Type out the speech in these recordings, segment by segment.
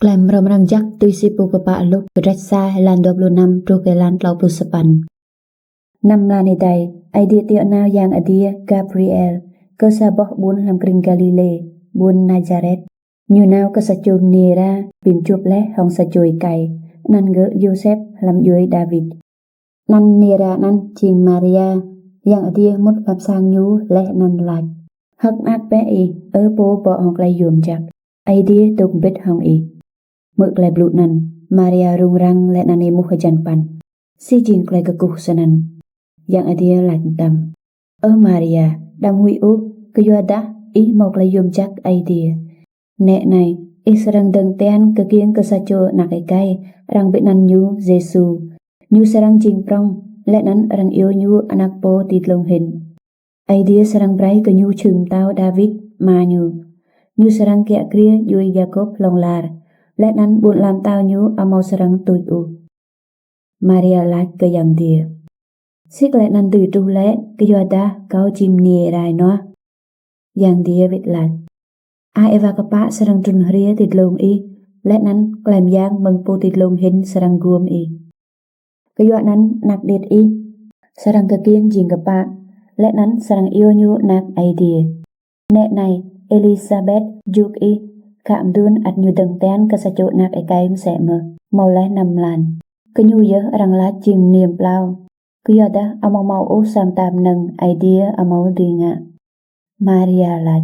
Klaim ramrang jak tuisi pu kepa luk kedreksa lan 26 pro kelan lau pu sepan. 5 lani dai, idea tiok nao yang adia Gabriel, ke saboh bun lam kring Galile, bun Nazaret. Nyu nao ke sachum nira, bin chup leh hong sajoy kai, nan ge Joseph lam yuy David. Nan nira nan ching Maria, yang adia mut lam sang nyu leh nan lạch. Hak nát bé y, po bo hong klay yum jak, idea tuk bit hong y. Mực lại blut nan, Maria rung rang lại nani muka janpan. Si jin klay kekuh sanan. Yang adia lạch tam. Maria, đam hui kaya dah, mau klay yum jak idea. Nek này, serang deng tean kekieng kesacho nak ikai, rang bit nan nyu Jesu. Nyu serang jing prong, lại nan rang yêu nyu anak po tit long hin. Idea serang brai ke nyu chum tao David, ma nyu. Nyu serang kek kria yui Jacob long lar. Lẽ nắn buồn làm tao nhú mau serang tụi Maria lách ke yang dia. Sik lẽ nắn từ tru lẽ ke yoda kau chim nie rai no. Yang dia vit lách. Eva kepa serang trun hria tit long y. Lẽ nắn klaim yang meng po tit long hin serang guom y. Ke yoda nắn nak dit y. Serang ke kieng jing kepa. Lẽ nắn serang yêu nyu nak idea. Nek này Elizabeth juk y. Cảm đun at nyu deng tean ke sacho nak ekaim se me mau leh 5 lan ke nyu ye rang la ching niềm plau ke yoda mau sam tam neng idea mau dinga Maria lach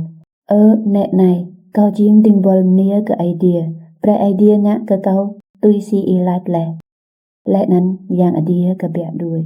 nek này kau jing ding vol nia ke idea pre idea nga ke kau tui si i lach leh nan yang idea ke bia đuôi